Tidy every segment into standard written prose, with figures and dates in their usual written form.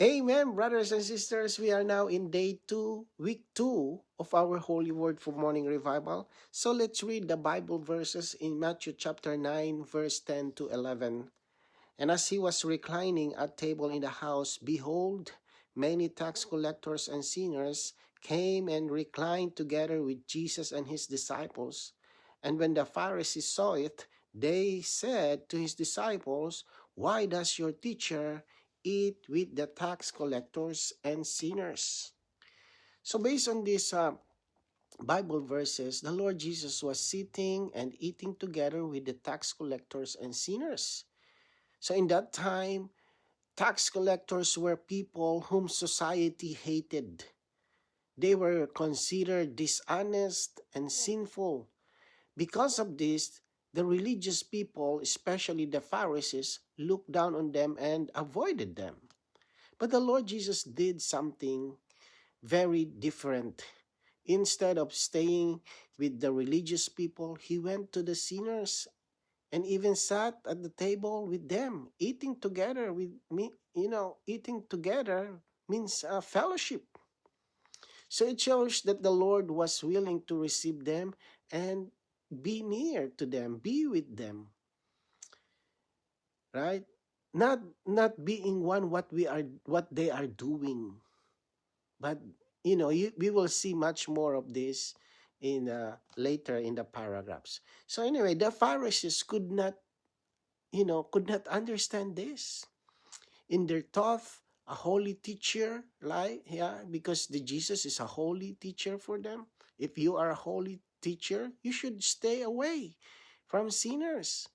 Amen, brothers and sisters. We are now in day 2, week 2 of our Holy Word for Morning Revival. So let's read the Bible verses in Matthew chapter 9, verse 10 to 11. And as he was reclining at table in the house, behold, many tax collectors and sinners came and reclined together with Jesus and his disciples. And when the Pharisees saw it, they said to his disciples, "Why does your teacher eat with the tax collectors and sinners?" So based on these Bible verses, the Lord Jesus was sitting and eating together with the tax collectors and sinners. So in that time, tax collectors were people whom society hated. They were considered dishonest and sinful. Because of this, the religious people, especially the Pharisees, looked down on them and avoided them. But the Lord Jesus did something very different. Instead of staying with the religious people, he went to the sinners and even sat at the table with them, eating together with me. Eating together means fellowship. So it shows that the Lord was willing to receive them and be near to them, be with them, right? Not being one what they are doing, but we will see much more of this in later in the paragraphs. So anyway, the Pharisees could not understand this. In their thought, a holy teacher, like, yeah, because the Jesus is a holy teacher for them. If you are a holy teacher, you should stay away from sinners.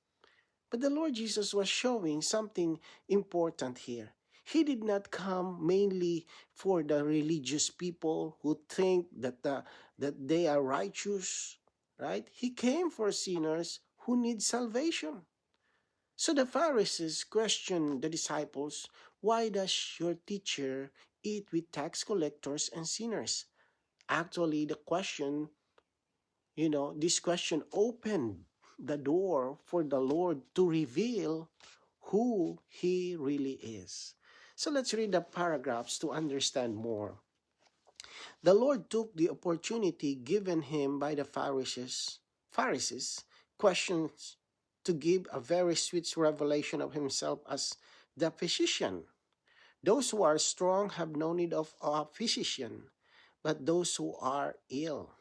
But the Lord Jesus was showing something important here. He did not come mainly for the religious people who think that they are righteous, right? He came for sinners who need salvation. So the Pharisees questioned the disciples, "Why does your teacher eat with tax collectors and sinners?" Actually, this question opened the door for the Lord to reveal who he really is. So let's read the paragraphs to understand more. The Lord took the opportunity given him by the Pharisees questions to give a very sweet revelation of himself as the physician. Those who are strong have no need of a physician, but those who are ill.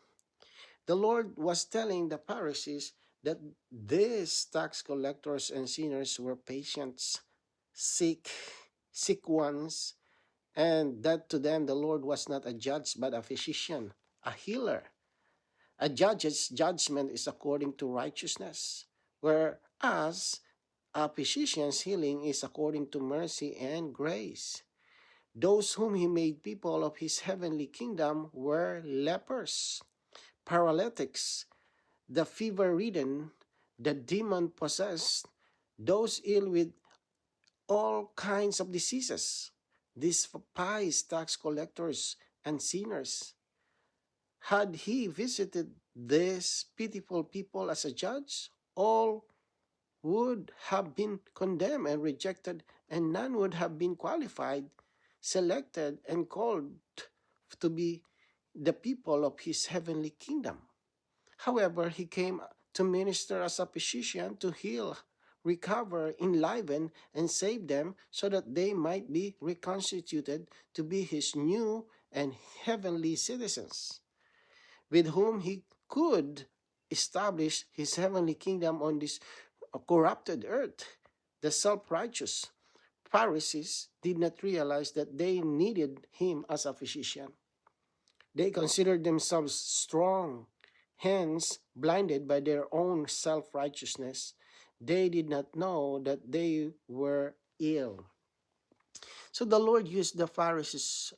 The Lord was telling the Pharisees that these tax collectors and sinners were patients, sick, sick ones, and that to them the Lord was not a judge but a physician, a healer. A judge's judgment is according to righteousness, whereas a physician's healing is according to mercy and grace. Those whom he made people of his heavenly kingdom were lepers, paralytics, the fever-ridden, the demon-possessed, those ill with all kinds of diseases, despised tax collectors and sinners. Had he visited these pitiful people as a judge, all would have been condemned and rejected, and none would have been qualified, selected, and called to be the people of his heavenly kingdom. However, he came to minister as a physician to heal, recover, enliven, and save them so that they might be reconstituted to be his new and heavenly citizens, with whom he could establish his heavenly kingdom on this corrupted earth. The self-righteous Pharisees did not realize that they needed him as a physician. They considered themselves strong, hence blinded by their own self-righteousness. They did not know that they were ill. So the Lord used the Pharisees'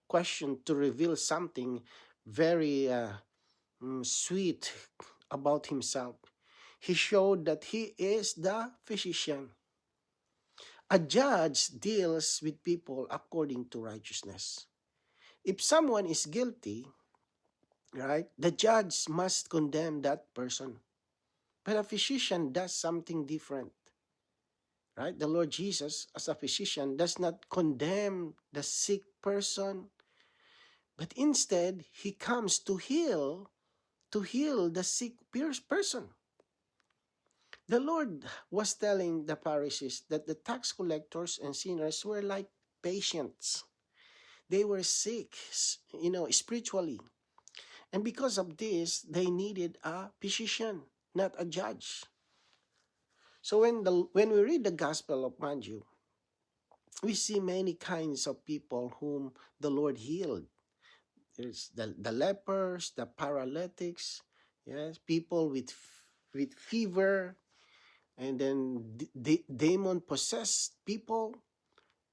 question to reveal something very sweet about himself. He showed that he is the physician. A judge deals with people according to righteousness. If someone is guilty, right, the judge must condemn that person. But a physician does something different, right? The Lord Jesus, as a physician, does not condemn the sick person, but instead, he comes to heal the sick person. The Lord was telling the Pharisees that the tax collectors and sinners were like patients. They were sick, spiritually. And because of this, they needed a physician, not a judge. So when we read the Gospel of Matthew, we see many kinds of people whom the Lord healed. There's the lepers, the paralytics, yes, people with fever, and then demon possessed people,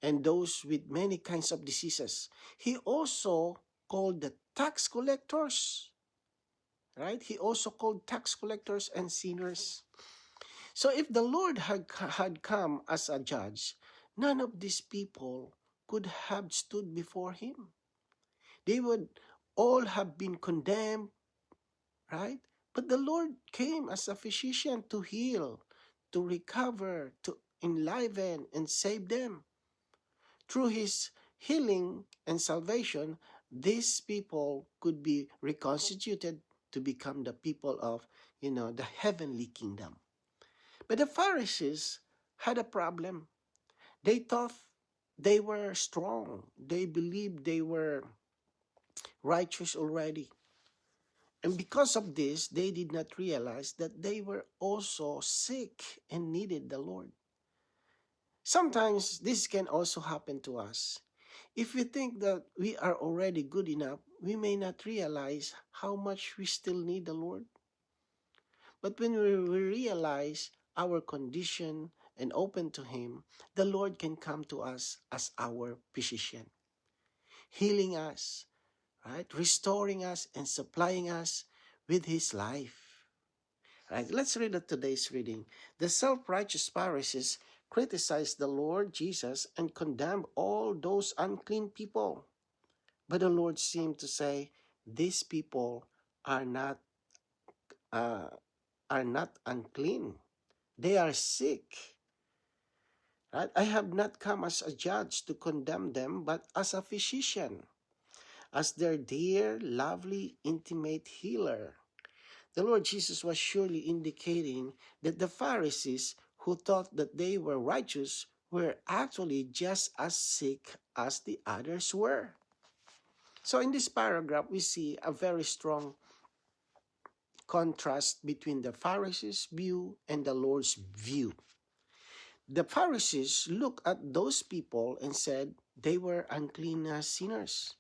and those with many kinds of diseases. He also called the tax collectors, right? He also called tax collectors and sinners. So if the Lord had come as a judge, none of these people could have stood before him. They would all have been condemned, right? But the Lord came as a physician to heal, to recover, to enliven and save them. Through his healing and salvation, these people could be reconstituted to become the people of, the heavenly kingdom. But the Pharisees had a problem. They thought they were strong. They believed they were righteous already. And because of this, they did not realize that they were also sick and needed the Lord. Sometimes this can also happen to us. If we think that we are already good enough, we may not realize how much we still need the Lord. But when we realize our condition and open to Him, the Lord can come to us as our physician, healing us, right? Restoring us and supplying us with His life. Right? Let's read today's reading. The self-righteous Pharisees criticized the Lord Jesus and condemned all those unclean people. But the Lord seemed to say, these people are not uh, unclean. They are sick. Right? I have not come as a judge to condemn them, but as a physician, as their dear, lovely, intimate healer. The Lord Jesus was surely indicating that the Pharisees who thought that they were righteous were actually just as sick as the others were. So in this paragraph, we see a very strong contrast between the Pharisees' view and the Lord's view. The Pharisees looked at those people and said they were unclean sinners.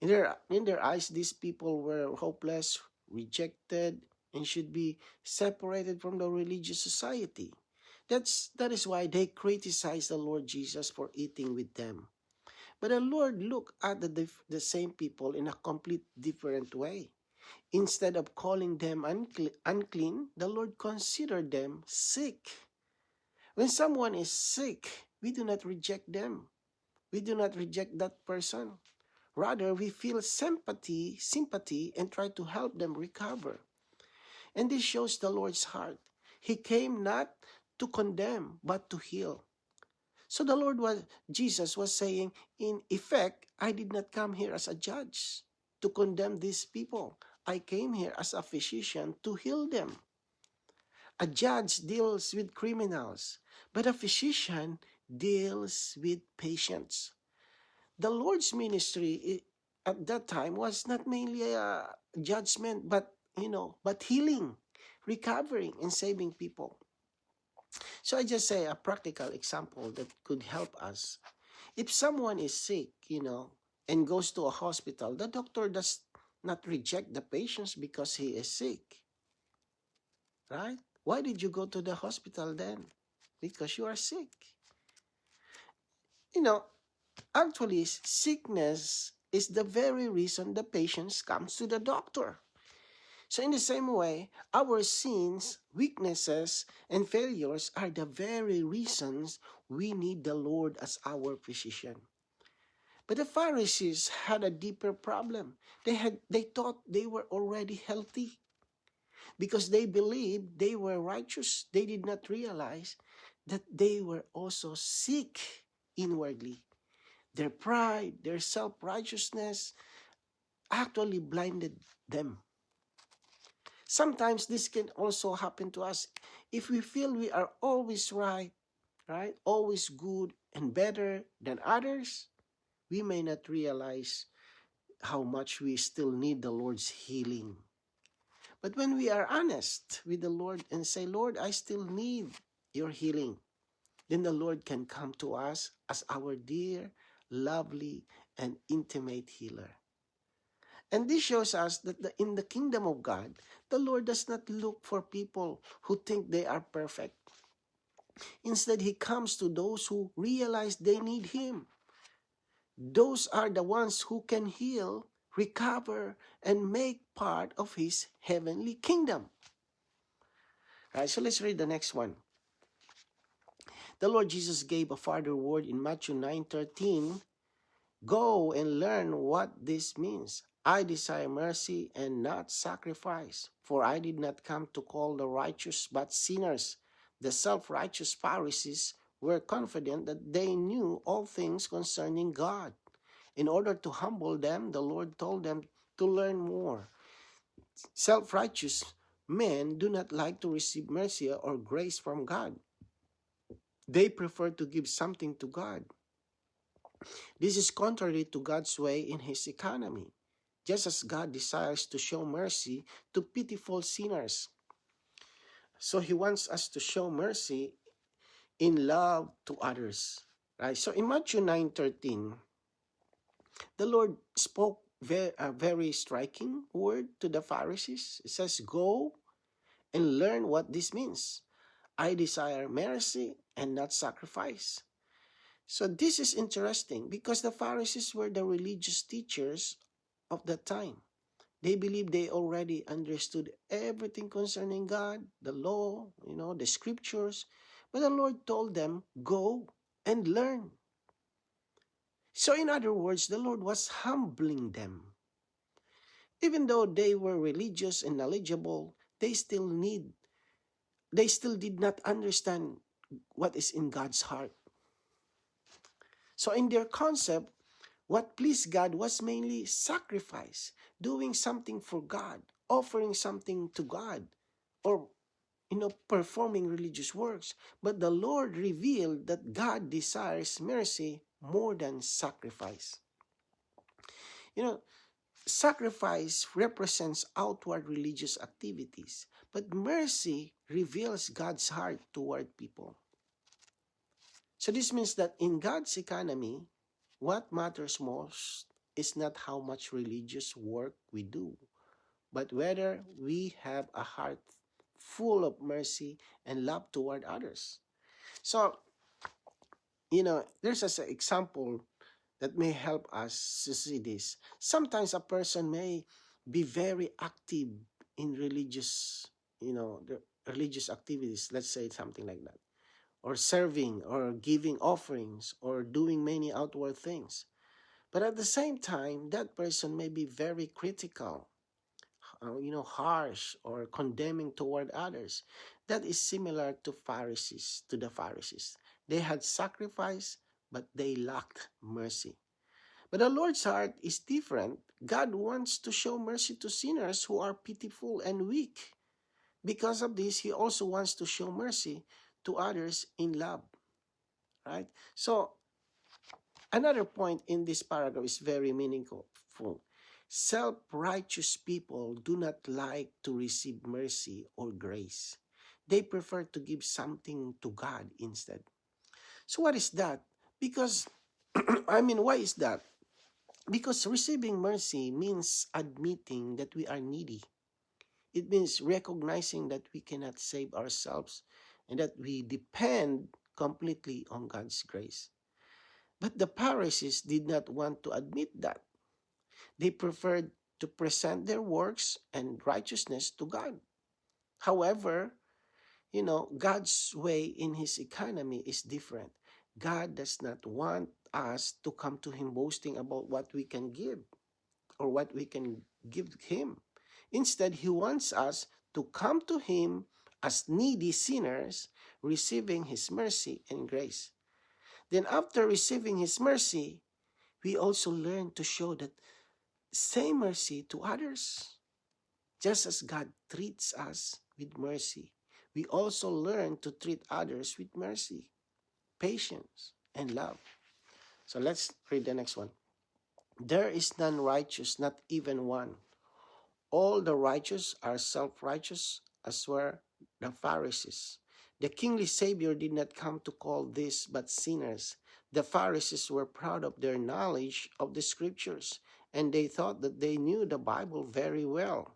In their eyes, these people were hopeless, rejected, and should be separated from the religious society. That is why they criticized the Lord Jesus for eating with them. But the Lord looked at the same people in a complete different way. Instead of calling them unclean, the Lord considered them sick. When someone is sick, we do not reject them. We do not reject that person. Rather, we feel sympathy, and try to help them recover. And this shows the Lord's heart. He came not to condemn, but to heal. So Jesus was saying, in effect, I did not come here as a judge to condemn these people. I came here as a physician to heal them. A judge deals with criminals, but a physician deals with patients. The Lord's ministry at that time was not mainly a judgment, but healing, recovering, and saving people. So I just say a practical example that could help us. If someone is sick, and goes to a hospital, the doctor does not reject the patient because he is sick, right? Why did you go to the hospital then? Because you are sick. Actually, sickness is the very reason the patient comes to the doctor. So in the same way, our sins, weaknesses, and failures are the very reasons we need the Lord as our physician. But the Pharisees had a deeper problem. They thought they were already healthy because they believed they were righteous. They did not realize that they were also sick inwardly. Their pride, their self-righteousness actually blinded them. Sometimes this can also happen to us. If we feel we are always right, always good and better than others, we may not realize how much we still need the Lord's healing. But when we are honest with the Lord and say, Lord, I still need your healing, then the Lord can come to us as our dear, lovely, and intimate healer. And this shows us that in the kingdom of God, the Lord does not look for people who think they are perfect. Instead, He comes to those who realize they need Him. Those are the ones who can heal, recover, and make part of His heavenly kingdom. All right, so let's read the next one. The Lord Jesus gave a further word in Matthew 9:13. Go and learn what this means. I desire mercy and not sacrifice, for I did not come to call the righteous but sinners. The self-righteous Pharisees were confident that they knew all things concerning God. In order to humble them, the Lord told them to learn more. Self-righteous men do not like to receive mercy or grace from God. They prefer to give something to God. This is contrary to God's way in His economy. Just as God desires to show mercy to pitiful sinners, so He wants us to show mercy in love to others. Right? So in Matthew 9:13, the Lord spoke a very striking word to the Pharisees. It says, go and learn what this means. I desire mercy and not sacrifice. So this is interesting because the Pharisees were the religious teachers of that time. They believed they already understood everything concerning God, the law, the scriptures. But the Lord told them, go and learn. So in other words, the Lord was humbling them. Even though they were religious and knowledgeable, they still did not understand what is in God's heart. So in their concept, what pleased God was mainly sacrifice, doing something for God, offering something to God, or performing religious works. But the Lord revealed that God desires mercy more than sacrifice. Sacrifice represents outward religious activities, but mercy reveals God's heart toward people. So this means that in God's economy, what matters most is not how much religious work we do, but whether we have a heart full of mercy and love toward others. So, there's an example that may help us to see this. Sometimes a person may be very active in the religious activities, let's say something like that, or serving, or giving offerings, or doing many outward things. But at the same time, that person may be very critical, harsh or condemning toward others. That is similar to the Pharisees. They had sacrifice, but they lacked mercy. But the Lord's heart is different. God wants to show mercy to sinners who are pitiful and weak. Because of this, He also wants to show mercy to others in love. Right? So, another point in this paragraph is very meaningful. Self-righteous people do not like to receive mercy or grace. They prefer to give something to God instead. So what is that? Because, why is that? Because receiving mercy means admitting that we are needy. It means recognizing that we cannot save ourselves and that we depend completely on God's grace. But the Pharisees did not want to admit that. They preferred to present their works and righteousness to God. However, God's way in His economy is different. God does not want us to come to Him boasting about what we can give or what we can give Him. Instead, He wants us to come to Him as needy sinners, receiving His mercy and grace. Then after receiving His mercy, we also learn to show that same mercy to others. Just as God treats us with mercy, we also learn to treat others with mercy, patience, and love. So let's read the next one. There is none righteous, not even one. All the righteous are self-righteous, as were the Pharisees. The kingly Savior did not come to call these but sinners. The Pharisees were proud of their knowledge of the Scriptures, and they thought that they knew the Bible very well.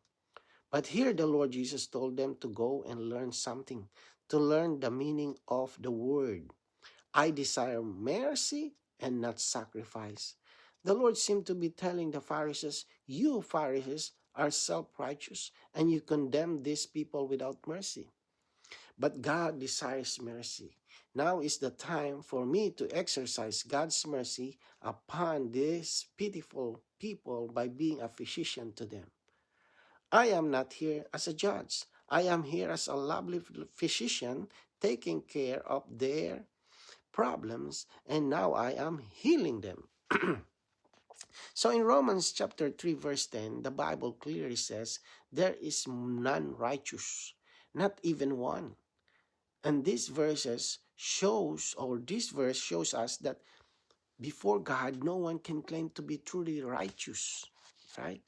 But here the Lord Jesus told them to go and learn something, to learn the meaning of the word. I desire mercy and not sacrifice. The Lord seemed to be telling the Pharisees, you Pharisees are self-righteous and you condemn these people without mercy. But God desires mercy. Now is the time for me to exercise God's mercy upon these pitiful people by being a physician to them. I am not here as a judge. I am here as a lovely physician taking care of their problems, and now I am healing them. So in Romans chapter 3 verse 10, the Bible clearly says, there is none righteous, not even one. And this verse shows us that before God, no one can claim to be truly righteous, right?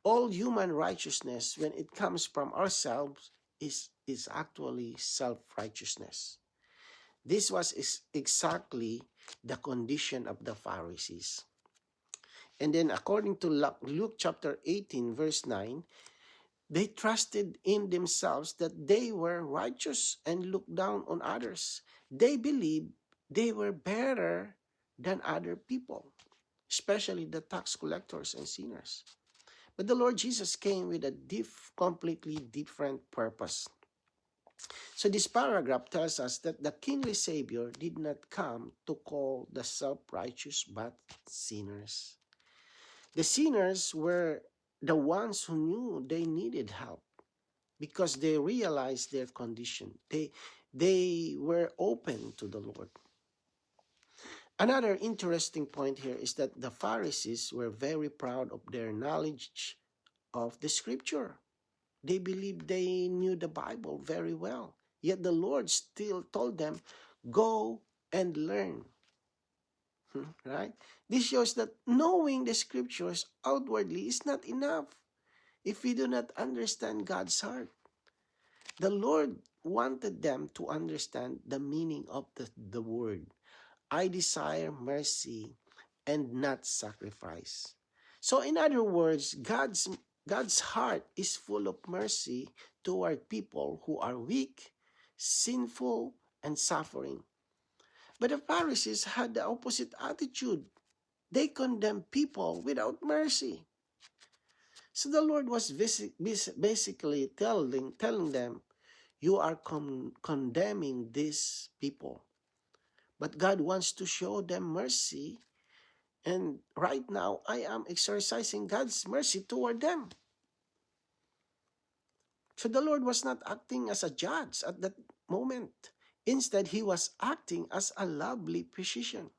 All human righteousness, when it comes from ourselves, is actually self-righteousness. This was exactly the condition of the Pharisees. And then according to Luke chapter 18 verse 9, they trusted in themselves that they were righteous and looked down on others. They believed they were better than other people, especially the tax collectors and sinners. But the Lord Jesus came with a completely different purpose. So this paragraph tells us that the kingly Savior did not come to call the self-righteous but sinners. The sinners were the ones who knew they needed help because they realized their condition. They were open to the Lord. Another interesting point here is that the Pharisees were very proud of their knowledge of the Scripture. They believed they knew the Bible very well. Yet the Lord still told them, go and learn. Right? This shows that knowing the Scriptures outwardly is not enough if we do not understand God's heart. The Lord wanted them to understand the meaning of the word. I desire mercy and not sacrifice. So in other words, God's heart is full of mercy toward people who are weak, sinful, and suffering. But the Pharisees had the opposite attitude. They condemned people without mercy. So the Lord was basically telling them, you are condemning these people. But God wants to show them mercy. And right now, I am exercising God's mercy toward them. So the Lord was not acting as a judge at that moment. Instead, He was acting as a lovely physician.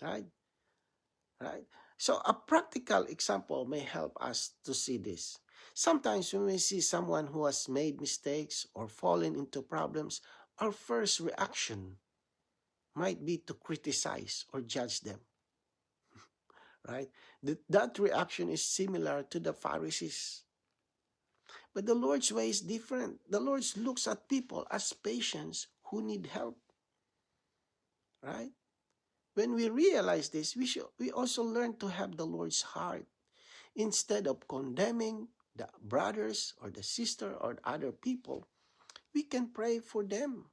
Right? Right? So a practical example may help us to see this. Sometimes when we see someone who has made mistakes or fallen into problems, our first reaction might be to criticize or judge them. Right? That reaction is similar to the Pharisees. But the Lord's way is different. The Lord looks at people as patients who need help. Right? When we realize this, we also learn to have the Lord's heart. Instead of condemning the brothers or the sister or other people, we can pray for them,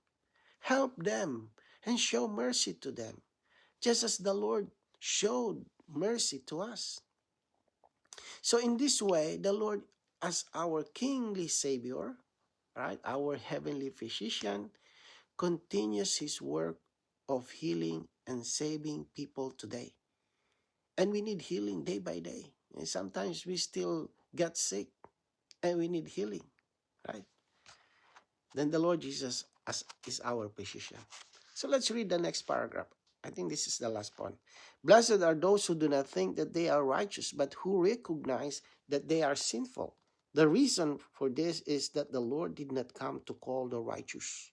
help them, and show mercy to them, just as the Lord showed mercy to us. So in this way, the Lord, as our kingly Savior, right, our heavenly physician, continues His work of healing and saving people today. And we need healing day by day. And sometimes we still get sick and we need healing, right? Then the Lord Jesus as is our physician. So let's read the next paragraph. I think this is the last one. Blessed are those who do not think that they are righteous, but who recognize that they are sinful. The reason for this is that the Lord did not come to call the righteous.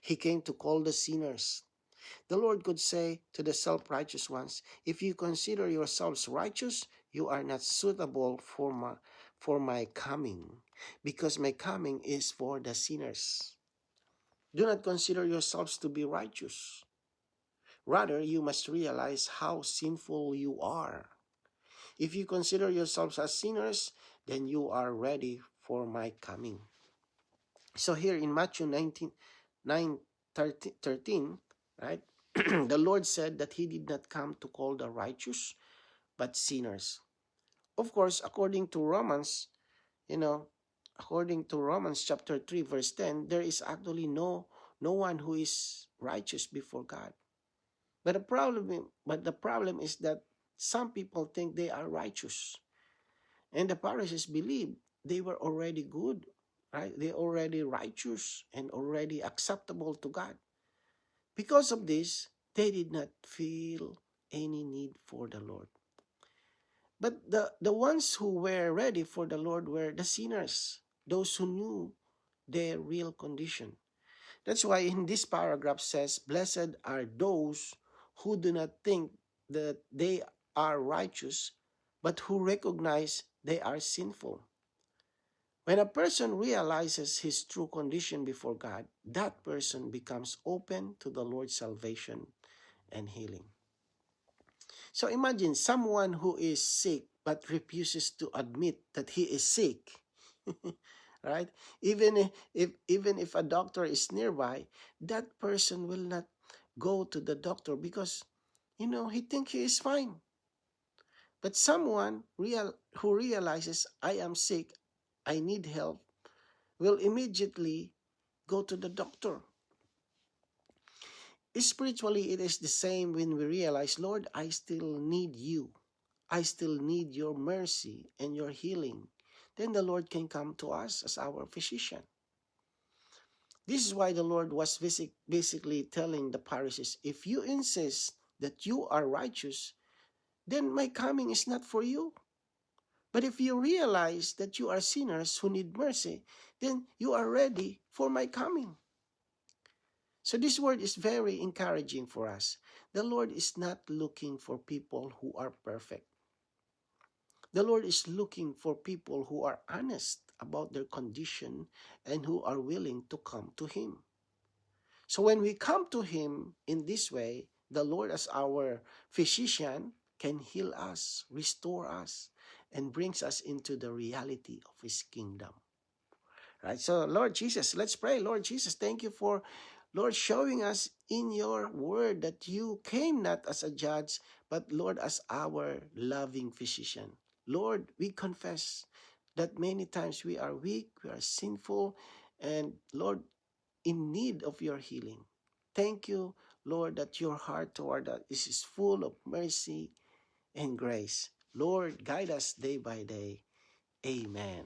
He came to call the sinners. The Lord could say to the self-righteous ones, if you consider yourselves righteous, you are not suitable for my coming, because my coming is for the sinners. Do not consider yourselves to be righteous. Rather, you must realize how sinful you are. If you consider yourselves as sinners, then you are ready for my coming. So here in Matthew 13, right? The Lord said that he did not come to call the righteous, but sinners. Of course, according to Romans, according to Romans chapter 3, verse 10, there is actually no one who is righteous before God. But the problem is that some people think they are righteous. And the Pharisees believed they were already good, right? They already righteous and already acceptable to God. Because of this, they did not feel any need for the Lord. But the ones who were ready for the Lord were the sinners, those who knew their real condition. That's why in this paragraph says, blessed are those who do not think that they are righteous, but who recognize they are sinful. When a person realizes his true condition before God, that person becomes open to the Lord's salvation and healing. So imagine someone who is sick but refuses to admit that he is sick. Right? Even if a doctor is nearby, that person will not go to the doctor because he thinks he is fine. But someone who realizes I am sick, I need help, will immediately go to the doctor. Spiritually, it is the same when we realize, Lord, I still need you. I still need your mercy and your healing. Then the Lord can come to us as our physician. This is why the Lord was basically telling the Pharisees, if you insist that you are righteous, then my coming is not for you. But if you realize that you are sinners who need mercy, then you are ready for my coming. So this word is very encouraging for us. The Lord is not looking for people who are perfect. The Lord is looking for people who are honest about their condition and who are willing to come to Him. So when we come to Him in this way, the Lord as our physician can heal us, restore us, and brings us into the reality of His kingdom. Right? So Lord Jesus, let's pray. Lord Jesus, thank you for, Lord, showing us in your word that you came not as a judge, but Lord, as our loving physician. Lord, we confess that many times we are weak, we are sinful, and Lord, in need of your healing. Thank you, Lord, that your heart toward us is full of mercy and grace. Lord, guide us day by day. Amen.